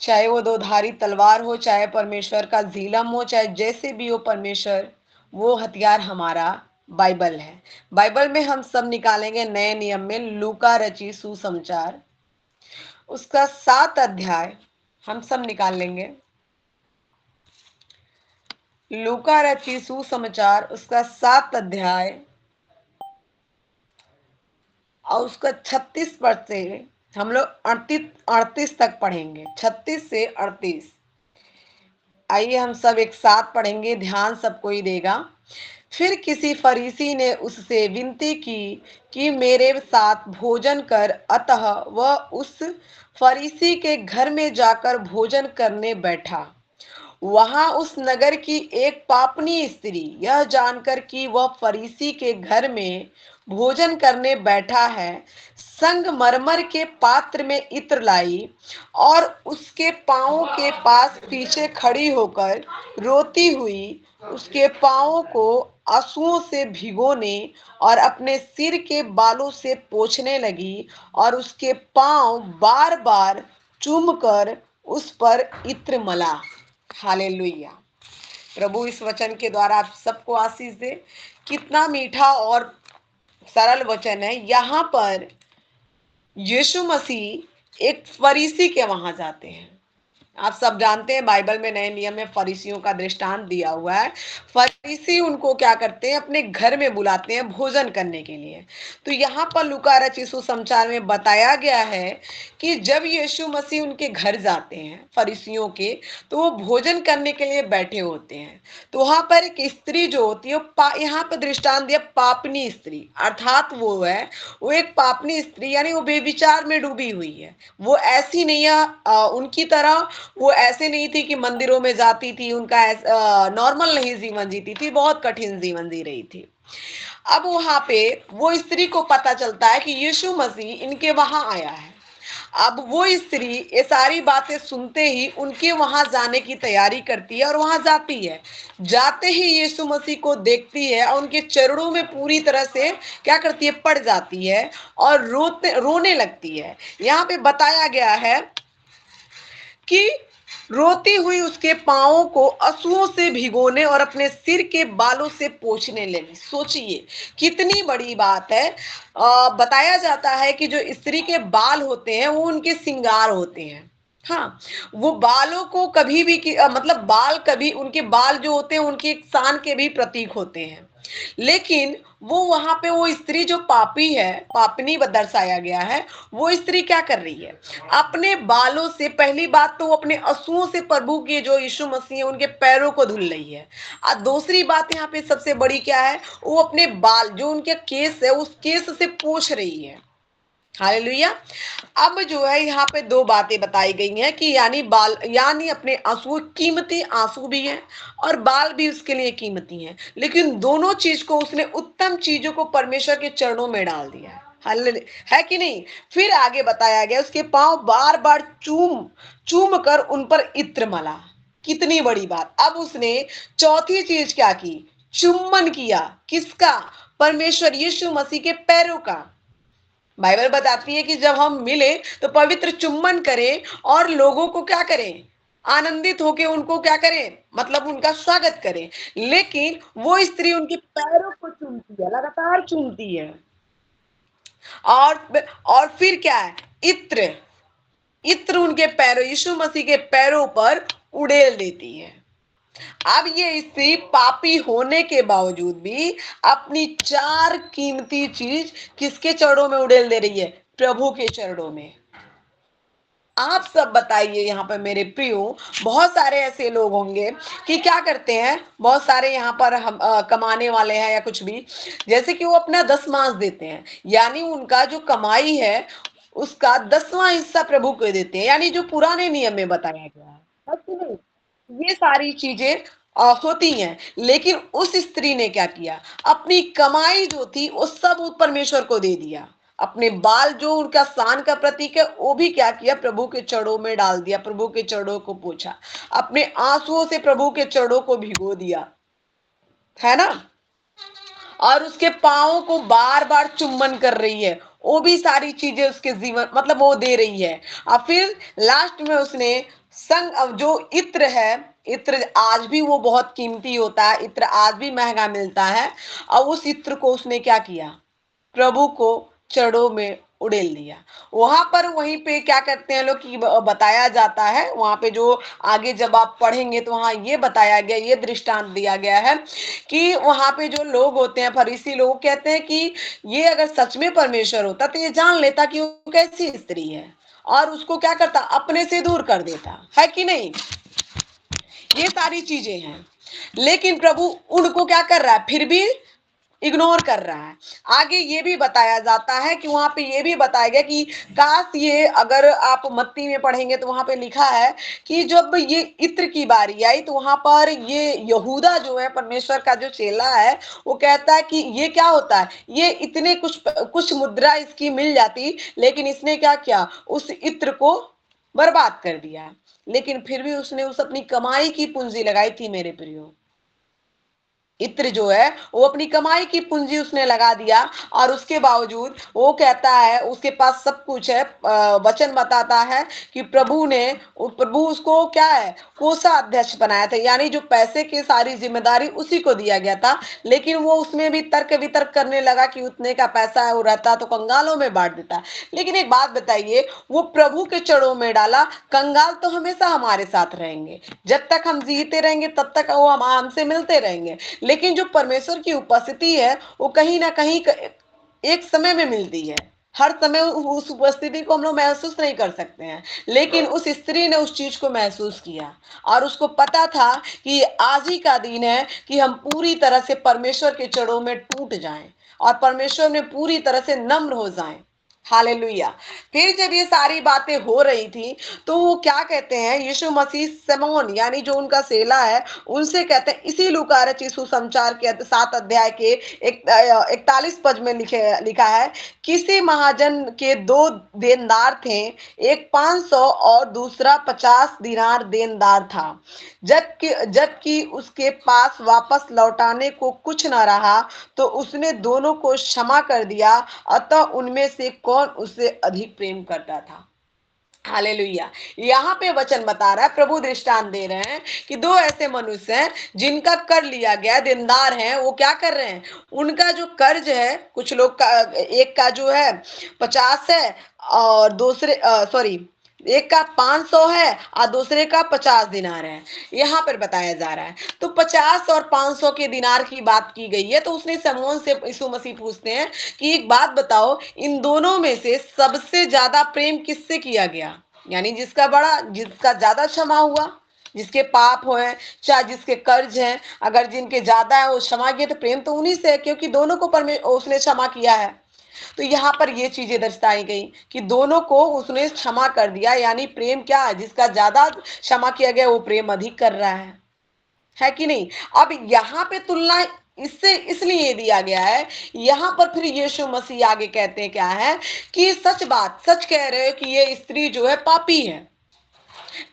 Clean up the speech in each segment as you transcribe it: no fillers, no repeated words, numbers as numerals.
चाहे वो दो धारी तलवार हो, चाहे परमेश्वर का झिलम हो, चाहे जैसे भी हो परमेश्वर, वो हथियार हमारा बाइबल है। बाइबल में हम सब निकालेंगे नए नियम में लूका रची सुसमाचार, उसका 7 अध्याय हम सब निकाल लेंगे। लूका रची सुसमाचार उसका 7 अध्याय और उसका 36 पद से हम लोग 38 तक पढ़ेंगे, 36 से 38। आइए हम सब एक साथ पढ़ेंगे, ध्यान सबको ही देगा। फिर किसी फरीसी ने उससे विनती की कि मेरे साथ भोजन कर, अतः वह उस फरीसी के घर में जाकर भोजन करने बैठा। वहां उस नगर की एक पापनी स्त्री यह जानकर कि वह फरीसी के घर में भोजन करने बैठा है, संगमरमर के पात्र में इत्र लाई और उसके पांवों के पास पीछे खड़ी होकर रोती हुई उसके पांवों को आंसुओं से भिगोने और अपने सिर के बालों से पोंछने लगी और उसके पांव बार बार चूमकर उस पर इत्र मला। हालेलुया। प्रभु इस वचन के द्वारा आप सबको आशीष दे। कितना मीठा और सरल वचन है। यहाँ पर यीशु मसीह एक फरीसी के वहां जाते हैं। आप सब जानते हैं बाइबल में नए नियम में फरीसियों का दृष्टांत दिया हुआ है। फरीसी उनको क्या करते हैं, अपने घर में बुलाते हैं भोजन करने के लिए। तो यहाँ पर लूका रचित सुसमाचार में बताया गया है कि जब यीशु मसीह उनके घर जाते हैं फरीसियों के, तो वो भोजन करने के लिए बैठे होते हैं। तो वहां पर एक स्त्री जो होती है, यहाँ पर दृष्टांत दिया पापनी स्त्री, अर्थात वो एक पापनी स्त्री, यानी वो बेविचार में डूबी हुई है। वो ऐसी नहीं है उनकी तरह, वो ऐसे नहीं थी कि मंदिरों में जाती थी, उनका नॉर्मल नहीं जीवन जीती थी, बहुत कठिन जीवन जी रही थी। अब वहां पे वो स्त्री को पता चलता है कि यीशु मसीह इनके वहां आया है। अब वो स्त्री ये सारी बातें सुनते ही उनके वहां जाने की तैयारी करती है और वहां जाती है। जाते ही यीशु मसीह को देखती है और उनके चरणों में पूरी तरह से क्या करती है, पड़ जाती है और रोने लगती है। यहाँ पे बताया गया है कि रोती हुई उसके पांवों को आंसुओं से भिगोने और अपने सिर के बालों से पोंछने लगी। सोचिए कितनी बड़ी बात है। बताया जाता है कि जो स्त्री के बाल होते हैं वो उनके श्रृंगार होते हैं। हाँ, वो बालों को कभी भी मतलब बाल, कभी उनके बाल जो होते हैं उनकी एक शान के भी प्रतीक होते हैं। लेकिन वो वहां पे वो स्त्री जो पापी है, पापनी दर्शाया गया है, वो स्त्री क्या कर रही है, अपने बालों से, पहली बात तो वो अपने आंसुओं से प्रभु के जो यीशु मसीह है उनके पैरों को धुल रही है। और दूसरी बात यहाँ पे सबसे बड़ी क्या है, वो अपने बाल जो उनके केस है उस केस से पोंछ रही है। हालेलुया। अब जो है यहाँ पे दो बातें बताई गई हैं कि यानी बाल, यानी अपने आंसू, कीमती आंसू भी हैं और बाल भी उसके लिए कीमती हैं, लेकिन दोनों चीज को उसने, उत्तम चीजों को परमेश्वर के चरणों में डाल दिया है। है कि नहीं। फिर आगे बताया गया उसके पांव बार बार चूम चूम कर उन पर इत्र मला। कितनी बड़ी बात। अब उसने चौथी चीज क्या की, चुम्बन किया। किसका, परमेश्वर यीशु मसीह के पैरों का। बाइबल बताती है कि जब हम मिले तो पवित्र चुम्बन करें और लोगों को क्या करें, आनंदित होके उनको क्या करें, मतलब उनका स्वागत करें। लेकिन वो स्त्री उनके पैरों को चूमती है, लगातार चूमती है। और फिर क्या है, इत्र, इत्र उनके पैरों, यीशु मसीह के पैरों पर उड़ेल देती है। अब ये स्त्री पापी होने के बावजूद भी अपनी चार कीमती चीज किसके चरणों में उड़ेल दे रही है, प्रभु के चरणों में। आप सब बताइए यहाँ पर मेरे प्रियो, बहुत सारे ऐसे लोग होंगे कि क्या करते हैं, बहुत सारे यहाँ पर हम कमाने वाले हैं या कुछ भी, जैसे कि वो अपना दसमांश देते हैं, यानी उनका जो कमाई है उसका 10वां हिस्सा प्रभु को देते हैं, यानी जो पुराने नियम में बताया गया है कि नहीं। ये सारी चीजें होती हैं। लेकिन उस स्त्री ने क्या किया, अपनी कमाई जो थी वो सब परमेश्वर को दे दिया। अपने बाल जो उनका शान का प्रतीक है वो भी क्या किया, प्रभु के चरणों में डाल दिया, प्रभु के चरणों को पोंछा, अपने आंसुओं से प्रभु के चरणों को भिगो दिया, है ना। और उसके पांवों को बार बार चुम्बन कर रही है, वो भी सारी चीजें उसके जीवन मतलब वो दे रही है। और फिर लास्ट में उसने संग अब जो इत्र है, इत्र आज भी वो बहुत कीमती होता है, इत्र आज भी महंगा मिलता है। और उस इत्र को उसने क्या किया, प्रभु को चरणों में उड़ेल दिया। वहां पर वहीं पे क्या करते हैं लोग कि बताया जाता है, वहां पे जो आगे जब आप पढ़ेंगे तो वहां ये बताया गया, ये दृष्टांत दिया गया है कि वहां पे जो लोग होते हैं फरीसी लोग कहते हैं कि ये अगर सच में परमेश्वर होता तो ये जान लेता कि वो कैसी स्त्री है, और उसको क्या करता, अपने से दूर कर देता है कि नहीं। ये सारी चीजें हैं, लेकिन प्रभु उनको क्या कर रहा है, फिर भी इग्नोर कर रहा है। आगे ये भी बताया जाता है कि वहां पे ये भी बताया गया कि काश ये, अगर आप मत्ती में पढ़ेंगे तो वहां पे लिखा है कि जब ये इत्र की बारी आई तो वहां पर ये यहूदा जो है परमेश्वर का जो चेला है, वो कहता है कि ये क्या होता है, ये इतने कुछ कुछ मुद्रा इसकी मिल जाती, लेकिन इसने क्या किया, उस इत्र को बर्बाद कर दिया। लेकिन फिर भी उसने उस अपनी कमाई की पूंजी लगाई थी मेरे प्रियो। इत्र जो है वो अपनी कमाई की पूंजी उसने लगा दिया, और उसके बावजूद वो कहता है उसके पास सब कुछ है। वचन बताता है कि प्रभु उसको क्या है, कोषाध्यक्ष बनाया था, यानी जो पैसे की सारी जिम्मेदारी उसी को दिया गया था। लेकिन वो उसमें भी तर्क वितर्क करने लगा कि उतने का पैसा है वो रहता तो कंगालों में बांट देता। लेकिन एक बात बताइए, वो प्रभु के चरणों में डाला, कंगाल तो हमेशा हमारे साथ रहेंगे, जब तक हम जीते रहेंगे तब तक वो हमसे मिलते रहेंगे। लेकिन जो परमेश्वर की उपस्थिति है वो कहीं ना कहीं एक समय में मिलती है, हर समय उस उपस्थिति को हम लोग महसूस नहीं कर सकते हैं। लेकिन उस स्त्री ने उस चीज को महसूस किया, और उसको पता था कि आज ही का दिन है कि हम पूरी तरह से परमेश्वर के चरणों में टूट जाएं और परमेश्वर में पूरी तरह से नम्र हो जाएं। हालेलुया। फिर जब ये सारी बातें हो रही थी तो वो क्या कहते हैं, यीशु मसीह सिमोन यानी जो उनका सेला है उनसे कहते हैं, इसी लूका रचित सुसमाचार के 7 अध्याय के 41 पद में लिखा है, किसी महाजन के 2 देनदार थे, एक 500 और दूसरा 50 दिनार देनदार था। जबकि उसके पास वापस लौटाने को कुछ न रहा तो उसने दोनों को क्षमा कर दिया। अतः उनमें से कौन उससे अधिक प्रेम करता था। हालेलुया। यहाँ पे वचन बता रहा है, प्रभु दृष्टांत दे रहे हैं कि 2 ऐसे मनुष्य हैं जिनका कर लिया गया, देनदार हैं, वो क्या कर रहे हैं, उनका जो कर्ज है, कुछ लोग का, एक का जो है 50 है और दूसरे सॉरी, एक का 500 है और दूसरे का 50 दिनार है। यहाँ पर बताया जा रहा है तो 50 और 500 के दिनार की बात की गई है। तो उसने शमौन से यीशु मसीह पूछते हैं कि एक बात बताओ, इन दोनों में से सबसे ज्यादा प्रेम किससे किया गया, यानी जिसका ज्यादा क्षमा हुआ, जिसके पाप हो है, चाहे जिसके कर्ज हैं, अगर जिनके ज्यादा है वो क्षमा किए तो प्रेम तो उन्हीं से है, क्योंकि दोनों को उसने क्षमा किया है। तो यहाँ पर ये चीजें दर्शाई गई कि दोनों को उसने क्षमा कर दिया, यानी प्रेम क्या है, जिसका ज्यादा क्षमा किया गया वो प्रेम अधिक कर रहा है कि नहीं। अब यहाँ पे तुलना इससे इसलिए दिया गया है, यहाँ पर फिर यीशु मसीह आगे कहते हैं क्या है कि सच कह रहे हो कि ये स्त्री जो है पापी है,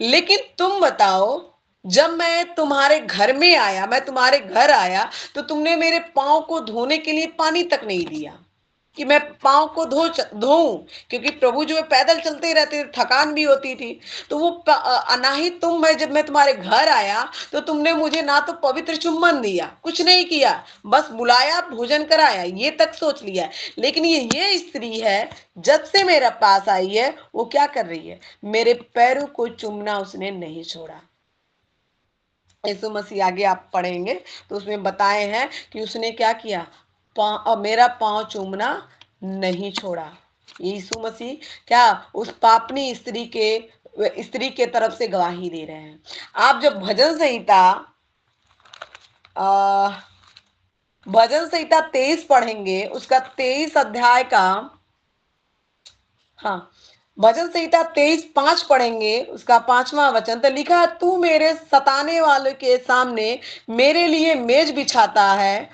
लेकिन तुम बताओ, जब मैं तुम्हारे घर में आया, मैं तुम्हारे घर आया तो तुमने मेरे पांव को धोने के लिए पानी तक नहीं दिया कि मैं पांव को धोऊं, क्योंकि प्रभु जो है पैदल चलते रहते थे, थकान भी होती थी। तो वो ना ही जब मैं तुम्हारे घर आया तो तुमने मुझे ना तो पवित्र चुम्बन दिया, कुछ नहीं किया, बस बुलाया, भोजन कराया, ये तक सोच लिया। लेकिन ये स्त्री है, जब से मेरे पास आई है वो क्या कर रही है, मेरे पैरों को चूमना उसने नहीं छोड़ा। यीशु मसीह आगे आप पढ़ेंगे तो उसमें बताए हैं कि उसने क्या किया, मेरा पांव चूमना नहीं छोड़ा। यीशु मसीह क्या उस पापनी स्त्री के तरफ से गवाही दे रहे हैं। आप जब भजन संहिता 23 पढ़ेंगे, उसका 23 अध्याय का, हाँ, भजन संहिता 23:5 पढ़ेंगे, उसका 5वां वचन, तो लिखा, तू मेरे सताने वालों के सामने मेरे लिए मेज बिछाता है,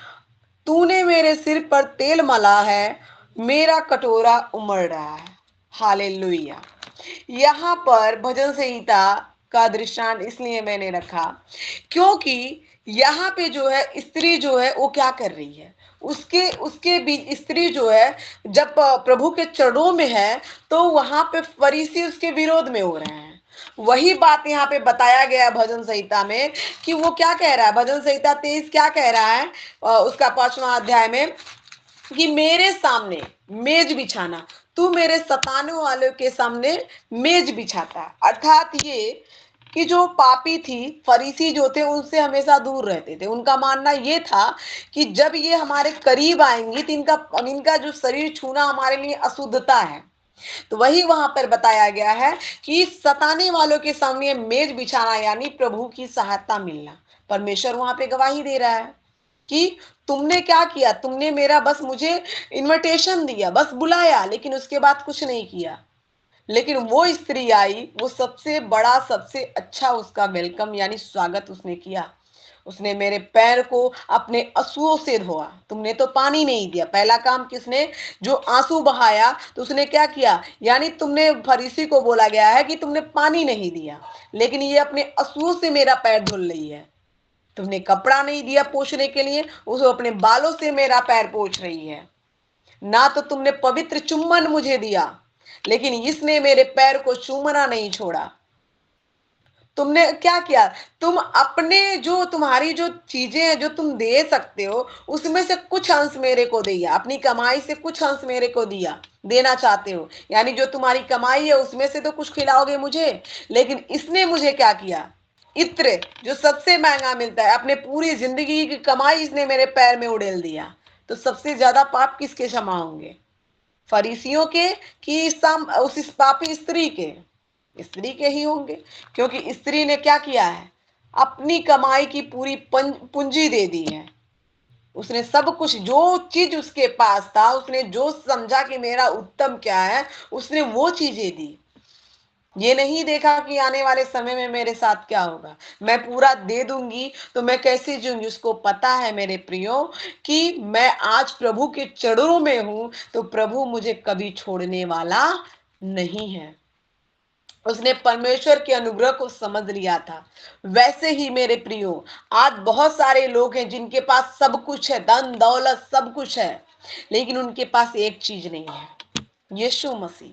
तूने मेरे सिर पर तेल मला है, मेरा कटोरा उमड़ रहा है। हालेलुया। यहाँ पर भजन संहिता का दृष्टांत इसलिए मैंने रखा क्योंकि यहाँ पे जो है स्त्री जो है वो क्या कर रही है, उसके उसके बीच स्त्री जो है जब प्रभु के चरणों में है, तो वहां पे फरीसी उसके विरोध में हो रहे हैं। वही बात यहाँ पे बताया गया है भजन संहिता में कि वो क्या कह रहा है। भजन संहिता 23 क्या कह रहा है उसका 5वां अध्याय में कि मेरे सामने मेज बिछाना, तू मेरे सताने वालों के सामने मेज बिछाता है। अर्थात ये कि जो पापी थी, फरीसी जो थे, उनसे हमेशा दूर रहते थे। उनका मानना ये था कि जब ये हमारे करीब आएंगी तो इनका इनका जो शरीर छूना हमारे लिए अशुद्धता है। तो वही वहां पर बताया गया है कि सताने वालों के सामने मेज बिछाना यानी प्रभु की सहायता मिलना। परमेश्वर वहां पे गवाही दे रहा है कि तुमने क्या किया, तुमने मेरा बस मुझे इनविटेशन दिया, बस बुलाया, लेकिन उसके बाद कुछ नहीं किया। लेकिन वो स्त्री आई, वो सबसे बड़ा सबसे अच्छा उसका वेलकम यानी स्वागत उसने किया। उसने मेरे पैर को अपने आंसुओं से धोआ। तुमने तो पानी नहीं दिया। पहला काम किसने, जो आंसू बहाया, तो उसने क्या किया, यानी तुमने, फरीसी को बोला गया है कि तुमने पानी नहीं दिया, लेकिन ये अपने आंसुओं से मेरा पैर धुल रही है। तुमने कपड़ा नहीं दिया पोंछने के लिए, उसको अपने बालों से मेरा पैर पोंछ रही है। ना तो तुमने पवित्र चुम्बन मुझे दिया, लेकिन इसने मेरे पैर को चूमना नहीं छोड़ा। तुमने क्या किया, तुम अपने जो तुम्हारी जो चीजें हैं जो तुम दे सकते हो, उसमें से कुछ अंश मेरे को दिया, अपनी कमाई से कुछ अंश मेरे को दिया, देना चाहते हो। यानी जो तुम्हारी कमाई है उसमें से तो कुछ खिलाओगे मुझे, लेकिन इसने मुझे क्या किया, इत्र जो सबसे महंगा मिलता है, अपने पूरी जिंदगी की कमाई इसने मेरे पैर में उड़ेल दिया। तो सबसे ज्यादा पाप किसके क्षमा होंगे, फरीसियों के कि उस पापी स्त्री के? स्त्री के ही होंगे, क्योंकि स्त्री ने क्या किया है, अपनी कमाई की पूरी पूंजी दे दी है। उसने सब कुछ, जो चीज उसके पास था, उसने जो समझा कि मेरा उत्तम क्या है, उसने वो चीजें दी। ये नहीं देखा कि आने वाले समय में मेरे साथ क्या होगा, मैं पूरा दे दूंगी तो मैं कैसे जीऊंगी। उसको पता है मेरे प्रियो कि मैं आज प्रभु के चरणों में हूं, तो प्रभु मुझे कभी छोड़ने वाला नहीं है। उसने परमेश्वर के अनुग्रह को समझ लिया था। वैसे ही मेरे प्रियो, आज बहुत सारे लोग हैं जिनके पास सब कुछ है, धन दौलत सब कुछ है, लेकिन उनके पास एक चीज नहीं है, यीशु मसीह।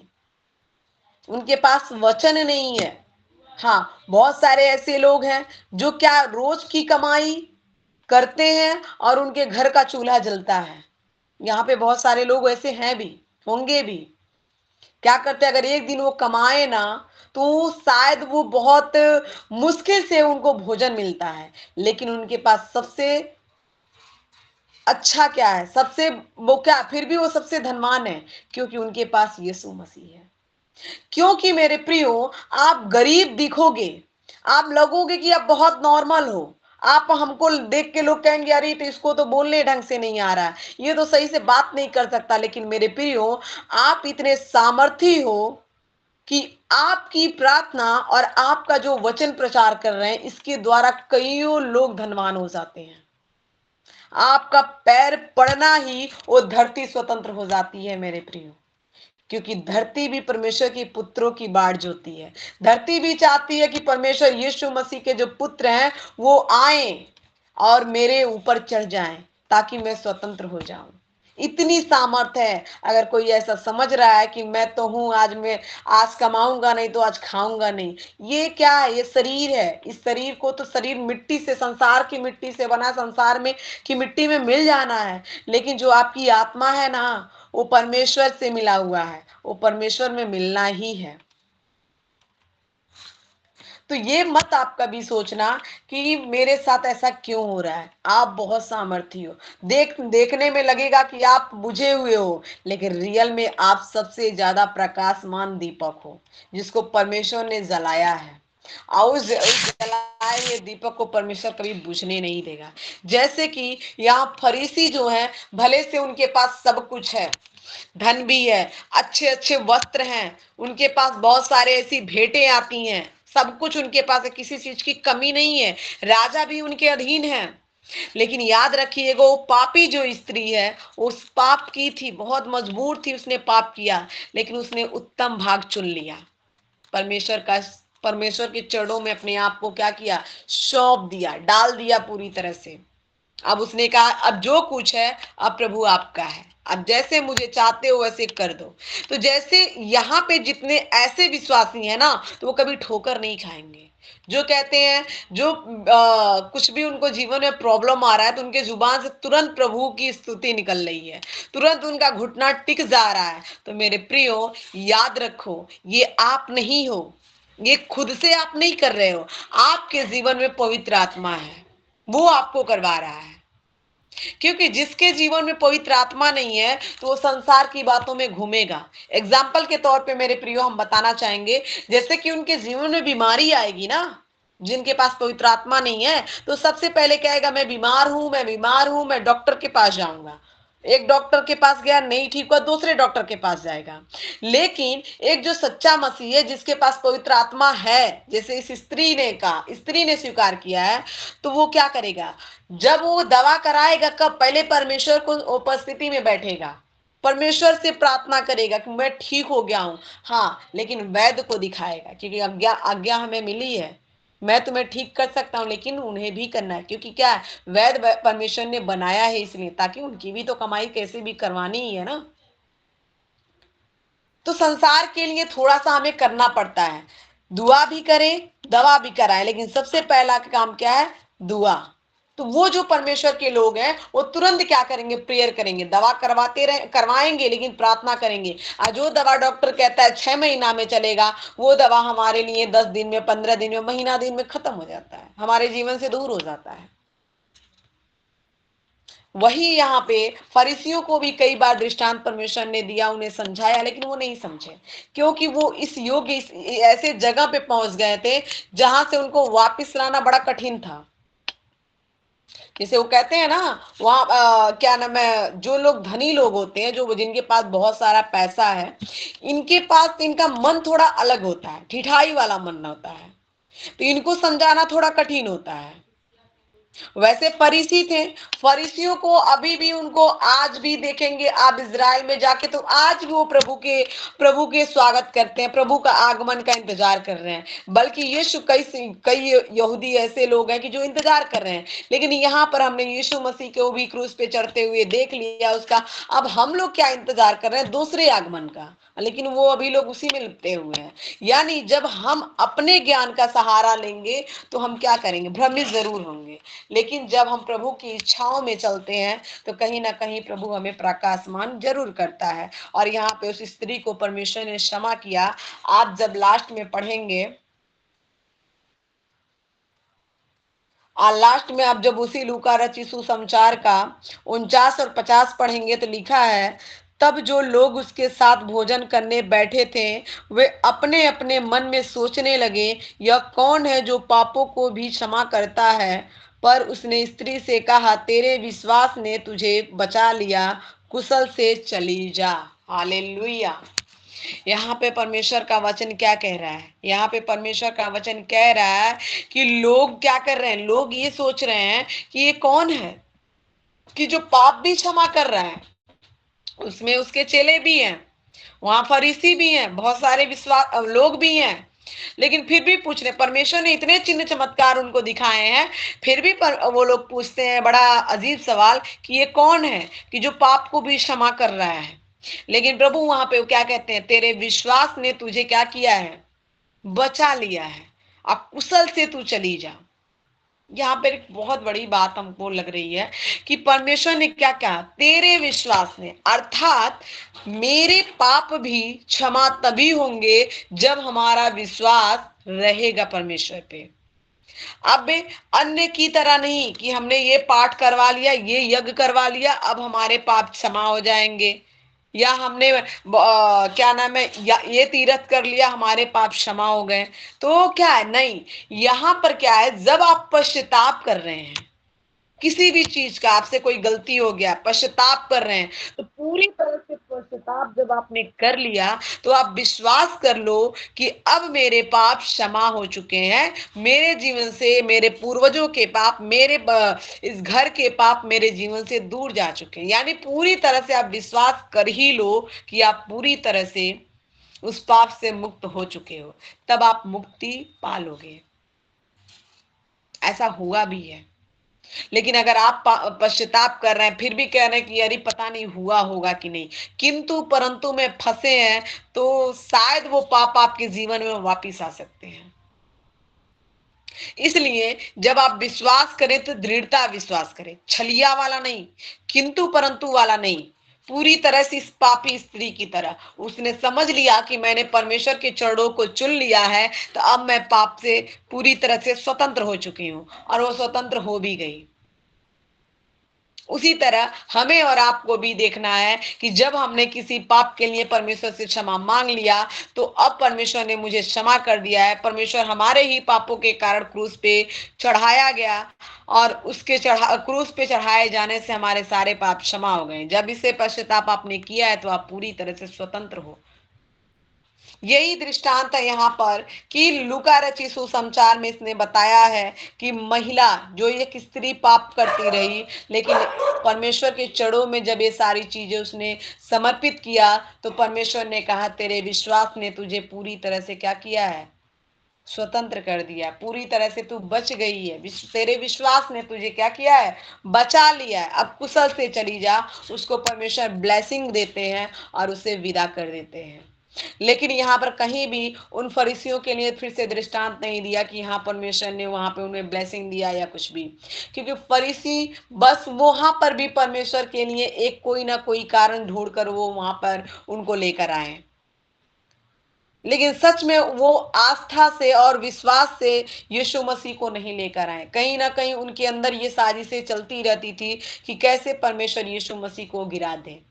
उनके पास वचन नहीं है। हाँ, बहुत सारे ऐसे लोग हैं जो क्या रोज की कमाई करते हैं और उनके घर का चूल्हा जलता है। यहाँ पे बहुत सारे लोग ऐसे हैं भी, होंगे भी। क्या करते हैं, अगर एक दिन वो कमाए ना, तो शायद वो बहुत मुश्किल से उनको भोजन मिलता है, लेकिन उनके पास सबसे अच्छा क्या है, सबसे वो क्या, फिर भी वो सबसे धनवान है, क्योंकि उनके पास यीशु मसीह है। क्योंकि मेरे प्रियो, आप गरीब दिखोगे, आप लगोगे कि आप बहुत नॉर्मल हो, आप, हमको देख के लोग कहेंगे अरे तो इसको तो बोलने ढंग से नहीं आ रहा है, ये तो सही से बात नहीं कर सकता। लेकिन मेरे प्रियो, आप इतने सामर्थी हो कि आपकी प्रार्थना और आपका जो वचन प्रचार कर रहे हैं, इसके द्वारा कईयों लोग धनवान हो जाते हैं। आपका पैर पड़ना ही वो धरती स्वतंत्र हो जाती है मेरे प्रियो। क्योंकि धरती भी परमेश्वर के पुत्रों की बाढ़ जोती है। धरती भी चाहती है कि परमेश्वर यीशु मसीह के जो पुत्र हैं वो आए और मेरे ऊपर चढ़ जाएं, ताकि मैं स्वतंत्र हो जाऊं। इतनी सामर्थ है। अगर कोई ऐसा समझ रहा है कि मैं तो हूं, आज कमाऊंगा नहीं तो आज खाऊंगा नहीं, ये क्या है, ये शरीर है। इस शरीर को तो, शरीर मिट्टी से, संसार की मिट्टी से बना, संसार में की मिट्टी में मिल जाना है। लेकिन जो आपकी आत्मा है ना, वो परमेश्वर से मिला हुआ है, वो परमेश्वर में मिलना ही है। तो ये मत आप कभी सोचना कि मेरे साथ ऐसा क्यों हो रहा है। आप बहुत सामर्थी हो। देखने में लगेगा कि आप बुझे हुए हो, लेकिन रियल में आप सबसे ज्यादा प्रकाशमान दीपक हो, जिसको परमेश्वर ने जलाया है। और उस जलाए हुए दीपक को परमेश्वर कभी बुझने नहीं देगा। जैसे कि यहाँ फरीसी जो है, भले से उनके पास सब कुछ है, धन भी है, अच्छे अच्छे वस्त्र हैं, उनके पास बहुत सारे ऐसी भेंटें आती हैं, सब कुछ उनके पास है, किसी चीज की कमी नहीं है, राजा भी उनके अधीन है। लेकिन याद रखिएगा, वो पापी जो स्त्री है, उस पाप की थी, बहुत मजबूर थी, उसने पाप किया, लेकिन उसने उत्तम भाग चुन लिया। परमेश्वर का, परमेश्वर के चरणों में अपने आप को क्या किया, सौंप दिया, डाल दिया पूरी तरह से। अब उसने कहा अब जो कुछ है अब प्रभु आपका है, अब जैसे मुझे चाहते हो वैसे कर दो। तो जैसे यहाँ पे जितने ऐसे विश्वासी हैं ना, तो वो कभी ठोकर नहीं खाएंगे। जो कहते हैं, जो कुछ भी उनको जीवन में प्रॉब्लम आ रहा है तो उनके जुबान से तुरंत प्रभु की स्तुति निकल रही है, तुरंत उनका घुटना टिक जा रहा है। तो मेरे प्रियो, याद रखो, ये आप नहीं हो, ये खुद से आप नहीं कर रहे हो, आपके जीवन में पवित्र आत्मा है, वो आपको करवा रहा है। क्योंकि जिसके जीवन में पवित्र आत्मा नहीं है तो वो संसार की बातों में घूमेगा। एग्जाम्पल के तौर पे मेरे प्रियो हम बताना चाहेंगे, जैसे कि उनके जीवन में बीमारी आएगी ना, जिनके पास पवित्र आत्मा नहीं है तो सबसे पहले कहेगा मैं बीमार हूं, मैं बीमार हूं, मैं डॉक्टर के पास जाऊंगा। एक डॉक्टर के पास गया, नहीं ठीक हुआ, दूसरे डॉक्टर के पास जाएगा। लेकिन एक जो सच्चा मसीह है, जिसके पास पवित्र आत्मा है, जैसे इस स्त्री ने कहा, स्त्री ने स्वीकार किया है, तो वो क्या करेगा? जब वो दवा कराएगा, कब? पहले परमेश्वर को उपस्थिति में बैठेगा, परमेश्वर से प्रार्थना करेगा कि मैं ठीक हो गया हूं। हाँ, लेकिन वैद्य को दिखाएगा, क्योंकि आज्ञा आज्ञा हमें मिली है, मैं तुम्हें ठीक कर सकता हूं, लेकिन उन्हें भी करना है, क्योंकि क्या है, वैद्य परमेश्वर ने बनाया है इसलिए, ताकि उनकी भी तो कमाई कैसे भी करवानी ही है ना। तो संसार के लिए थोड़ा सा हमें करना पड़ता है, दुआ भी करें, दवा भी कराएं, लेकिन सबसे पहला काम क्या है? दुआ। तो वो जो परमेश्वर के लोग हैं वो तुरंत क्या करेंगे? प्रेयर करेंगे। दवा करवाते रहे, करवाएंगे, लेकिन प्रार्थना करेंगे। और जो दवा डॉक्टर कहता है 6 महीना में चलेगा, वो दवा हमारे लिए 10 दिन में, 15 दिन में, महीना दिन में खत्म हो जाता है, हमारे जीवन से दूर हो जाता है। वही यहाँ पे फरीसियों को भी कई बार दृष्टांत परमेश्वर ने दिया, उन्हें समझाया, लेकिन वो नहीं समझे, क्योंकि वो इस योग्य, इस ऐसे जगह पे पहुंच गए थे जहां से उनको वापस लाना बड़ा कठिन था। जैसे वो कहते हैं ना, वहां क्या नाम है, जो लोग धनी लोग होते हैं, जो जिनके पास बहुत सारा पैसा है, इनके पास इनका मन थोड़ा अलग होता है, ठिठाई वाला मन होता है, तो इनको समझाना थोड़ा कठिन होता है। वैसे फरीसी थे, फरीसियों को अभी भी, उनको आज भी देखेंगे आप इज़राइल में जाके, तो आज भी वो प्रभु के स्वागत करते हैं, प्रभु का आगमन का इंतजार कर रहे हैं। बल्कि यीशु, कई कई यहूदी ऐसे लोग हैं कि जो इंतजार कर रहे हैं, लेकिन यहाँ पर हमने यीशु मसीह को भी क्रूस पे चढ़ते हुए देख लिया उसका। अब हम लोग क्या इंतजार कर रहे हैं? दूसरे आगमन का, लेकिन वो अभी लोग उसी में लिपटे हुए हैं। यानी जब हम अपने ज्ञान का सहारा लेंगे तो हम क्या करेंगे? भ्रमित जरूर होंगे, लेकिन जब हम प्रभु की इच्छाओं में चलते हैं तो कहीं ना कहीं प्रभु हमें प्रकाशमान जरूर करता है। और यहाँ पे उस स्त्री को परमेश्वर ने क्षमा किया। आप जब लास्ट में पढ़ेंगे, और लास्ट में आप जब उसी लूका रचित सुसमाचार का 49 और 50 पढ़ेंगे तो लिखा है, तब जो लोग उसके साथ भोजन करने बैठे थे वे अपने अपने मन में सोचने लगे, यह कौन है जो पापों को भी क्षमा करता है? पर उसने स्त्री से कहा, तेरे विश्वास ने तुझे बचा लिया, कुशल से चली जा। हालेलुया। यहाँ पे परमेश्वर का वचन क्या कह रहा है? यहाँ पे परमेश्वर का वचन कह रहा है कि लोग क्या कर रहे हैं? लोग ये सोच रहे हैं कि ये कौन है कि जो पाप भी क्षमा कर रहा है। उसमें उसके चेले भी हैं, वहां फरीसी भी हैं, बहुत सारे विश्वास लोग भी हैं, लेकिन फिर भी पूछ रहे, परमेश्वर ने इतने चिन्ह चमत्कार उनको दिखाए हैं, फिर भी वो लोग पूछते हैं बड़ा अजीब सवाल कि ये कौन है कि जो पाप को भी क्षमा कर रहा है। लेकिन प्रभु वहां पे क्या कहते हैं? तेरे विश्वास ने तुझे क्या किया है? बचा लिया है, अब कुशल से तू चली जा। यहाँ पर एक बहुत बड़ी बात हमको लग रही है कि परमेश्वर ने क्या कहा? तेरे विश्वास ने, अर्थात मेरे पाप भी क्षमा तभी होंगे जब हमारा विश्वास रहेगा परमेश्वर पे। अब अन्य की तरह नहीं कि हमने ये पाठ करवा लिया, ये यज्ञ करवा लिया, अब हमारे पाप क्षमा हो जाएंगे, या हमने क्या नाम है, या ये तीर्थ कर लिया, हमारे पाप क्षमा हो गए। तो क्या है? नहीं, यहां पर क्या है, जब आप पश्चाताप कर रहे हैं किसी भी चीज का, आपसे कोई गलती हो गया, पश्चाताप कर रहे हैं, तो पूरी तरह से पश्चाताप जब आपने कर लिया तो आप विश्वास कर लो कि अब मेरे पाप क्षमा हो चुके हैं, मेरे जीवन से मेरे पूर्वजों के पाप, मेरे इस घर के पाप मेरे जीवन से दूर जा चुके हैं। यानी पूरी तरह से आप विश्वास कर ही लो कि आप पूरी तरह से उस पाप से मुक्त हो चुके हो, तब आप मुक्ति पालोगे। ऐसा हुआ भी है। लेकिन अगर आप पश्चाताप कर रहे हैं, फिर भी कह रहे हैं कि अरे पता नहीं हुआ होगा कि नहीं, किंतु परंतु में फंसे हैं, तो शायद वो पाप आपके जीवन में वापिस आ सकते हैं। इसलिए जब आप विश्वास करें तो दृढ़ता विश्वास करें, छलिया वाला नहीं, किंतु परंतु वाला नहीं। पूरी तरह से इस पापी स्त्री की तरह उसने समझ लिया कि मैंने परमेश्वर के चरणों को चुन लिया है, तो अब मैं पाप से पूरी तरह से स्वतंत्र हो चुकी हूं, और वो स्वतंत्र हो भी गई। उसी तरह हमें और आपको भी देखना है कि जब हमने किसी पाप के लिए परमेश्वर से क्षमा मांग लिया, तो अब परमेश्वर ने मुझे क्षमा कर दिया है। परमेश्वर हमारे ही पापों के कारण क्रूस पे चढ़ाया गया, और उसके क्रूस पे चढ़ाए जाने से हमारे सारे पाप क्षमा हो गए। जब इसे पश्चाताप आपने किया है, तो आप पूरी तरह से स्वतंत्र हो। यही दृष्टांत है यहाँ पर कि लूका रचित सुसमाचार में इसने बताया है कि महिला जो एक स्त्री पाप करती रही, लेकिन परमेश्वर के चरणों में जब ये सारी चीजें उसने समर्पित किया, तो परमेश्वर ने कहा तेरे विश्वास ने तुझे पूरी तरह से क्या किया है, स्वतंत्र कर दिया, पूरी तरह से तू बच गई है, तेरे विश्वास ने तुझे क्या किया है, बचा लिया है, अब कुशल से चली जा। उसको परमेश्वर ब्लेसिंग देते हैं और उसे विदा कर देते हैं। लेकिन यहाँ पर कहीं भी उन फरीसियों के लिए फिर से दृष्टांत नहीं दिया कि यहाँ परमेश्वर ने वहां पे उन्हें ब्लेसिंग दिया या कुछ भी, क्योंकि फरीसी बस वहां पर भी परमेश्वर के लिए एक कोई ना कोई कारण ढूंढकर वो वहां पर उनको लेकर आए, लेकिन सच में वो आस्था से और विश्वास से यीशु मसीह को नहीं लेकर आए। कहीं ना कहीं उनके अंदर ये साजिशें चलती रहती थी कि कैसे परमेश्वर यीशु मसीह को गिरा दे,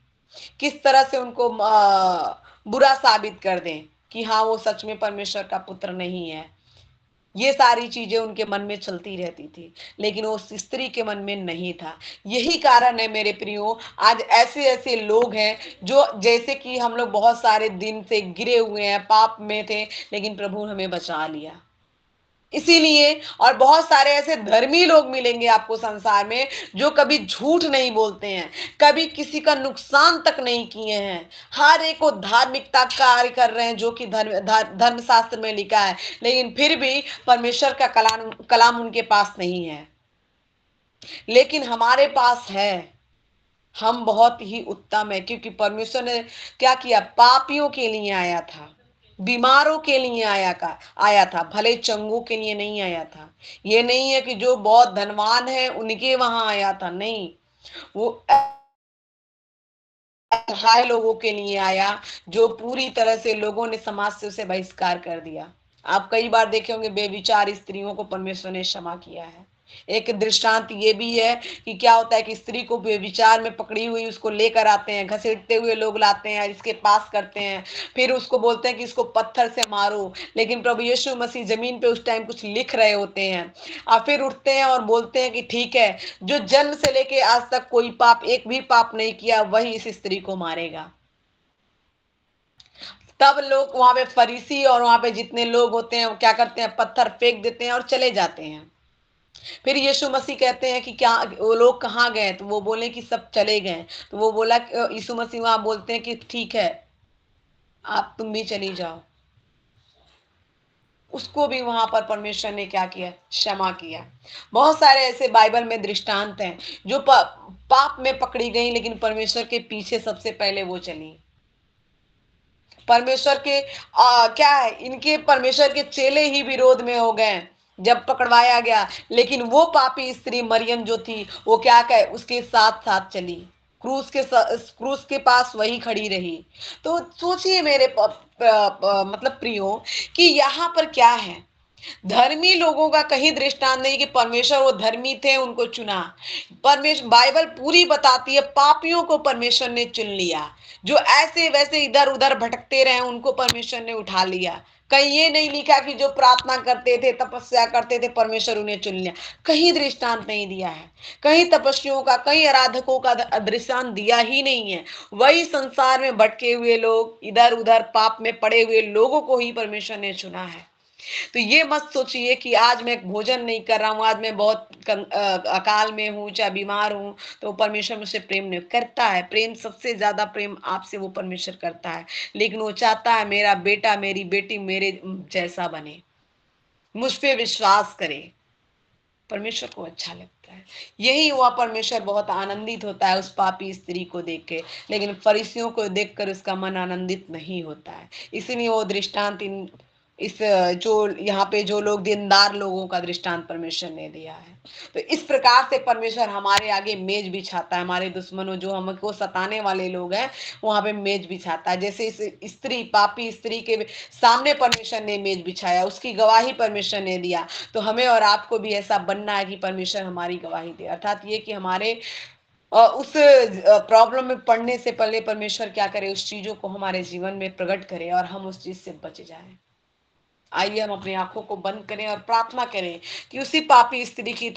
किस तरह से उनको बुरा साबित कर दें कि हाँ वो सच में परमेश्वर का पुत्र नहीं है। ये सारी चीजें उनके मन में चलती रहती थी, लेकिन उस स्त्री के मन में नहीं था। यही कारण है मेरे प्रियो, आज ऐसे ऐसे लोग हैं जो जैसे कि हम लोग बहुत सारे दिन से गिरे हुए हैं, पाप में थे, लेकिन प्रभु हमें बचा लिया। इसीलिए और बहुत सारे ऐसे धर्मी लोग मिलेंगे आपको संसार में जो कभी झूठ नहीं बोलते हैं, कभी किसी का नुकसान तक नहीं किए हैं, हर एक को धार्मिकता कार्य कर रहे हैं जो कि धर्मशास्त्र में लिखा है, लेकिन फिर भी परमेश्वर का कलाम कलाम उनके पास नहीं है। लेकिन हमारे पास है। हम बहुत ही उत्तम है, क्योंकि परमेश्वर ने क्या किया, पापियों के लिए आया था, बीमारों के लिए आया था, भले चंगों के लिए नहीं आया था। ये नहीं है कि जो बहुत धनवान है उनके वहां आया था, नहीं, वो असहाय लोगों के लिए आया, जो पूरी तरह से लोगों ने समाज से उसे बहिष्कार कर दिया। आप कई बार देखे होंगे बेविचार स्त्रियों को परमेश्वर ने क्षमा किया है। एक दृष्टांत ये भी है कि क्या होता है कि स्त्री को बेविचार में पकड़ी हुई उसको लेकर आते हैं, घसीटते हुए लोग लाते हैं, इसके पास करते हैं, फिर उसको बोलते हैं कि इसको पत्थर से मारो, लेकिन प्रभु यीशु मसीह जमीन पे उस टाइम कुछ लिख रहे होते हैं, और फिर उठते हैं और बोलते हैं कि ठीक है, जो जन्म से लेके आज तक कोई पाप, एक भी पाप नहीं किया, वही इस स्त्री को मारेगा। तब लोग वहां पे फरीसी और वहां पे जितने लोग होते हैं वो क्या करते हैं, पत्थर फेंक देते हैं और चले जाते हैं। फिर यीशु मसीह कहते हैं कि क्या वो लोग कहाँ गए, तो वो बोले कि सब चले गए। तो वो बोला, यीशु मसीह वहां बोलते हैं कि ठीक है, आप तुम भी चली जाओ। उसको भी वहां पर परमेश्वर ने क्या किया, क्षमा किया। बहुत सारे ऐसे बाइबल में दृष्टांत हैं जो पाप में पकड़ी गई, लेकिन परमेश्वर के पीछे सबसे पहले वो चली। परमेश्वर के क्या है, इनके परमेश्वर के चेले ही विरोध में हो गए जब पकड़वाया गया, लेकिन वो पापी स्त्री मरियम जो थी वो क्या कहे, उसके साथ साथ चली, क्रूस के पास वही खड़ी रही। तो सोचिए मेरे मतलब प्रियो, कि यहाँ पर क्या है, धर्मी लोगों का कहीं दृष्टांत नहीं कि परमेश्वर वो धर्मी थे उनको चुना। परमेश्वर बाइबल पूरी बताती है पापियों को परमेश्वर ने चुन लिया, जो ऐसे वैसे इधर उधर भटकते रहे उनको परमेश्वर ने उठा लिया। कहीं ये नहीं लिखा कि जो प्रार्थना करते थे, तपस्या करते थे, परमेश्वर उन्हें चुन लिया, कहीं दृष्टांत नहीं दिया है। कहीं तपस्वियों का, कहीं आराधकों का दृष्टांत दिया ही नहीं है। वही संसार में भटके हुए लोग, इधर उधर पाप में पड़े हुए लोगों को ही परमेश्वर ने चुना है। तो ये मत सोचिए कि आज मैं भोजन नहीं कर रहा हूँ, आज मैं बहुत अकाल में हूँ, चाहे बीमार हूँ, तो परमेश्वर मुझसे प्रेम नहीं करता है। प्रेम, सबसे ज्यादा प्रेम आपसे वो परमेश्वर करता है, लेकिन वो चाहता है मेरा बेटा मेरी बेटी मेरे जैसा बने, मुझ पे विश्वास करे। परमेश्वर को अच्छा लगता है। यही हुआ, परमेश्वर बहुत आनंदित होता है उस पापी स्त्री को देख के, लेकिन फरीसियों को देखकर उसका मन आनंदित नहीं होता है। इसीलिए वो दृष्टांत इस जो यहाँ पे जो लोग दीनदार लोगों का दृष्टांत परमेश्वर ने दिया है। तो इस प्रकार से परमेश्वर हमारे आगे मेज बिछाता है, हमारे दुश्मनों जो हमको सताने वाले लोग हैं वहां पे मेज बिछाता है। जैसे इस स्त्री, पापी स्त्री के सामने परमेश्वर ने मेज बिछाया, उसकी गवाही परमेश्वर ने दिया। तो हमें और आपको भी ऐसा बनना है कि परमेश्वर हमारी गवाही दे, अर्थात ये कि हमारे उस प्रॉब्लम में पड़ने से पहले परमेश्वर क्या करे, उस चीजों को हमारे जीवन में प्रकट करे और हम उस चीज से बच जाएं। आइए हम अपनी आंखों को बंद करें और प्रार्थना करें कि उसी पापी स्त्री की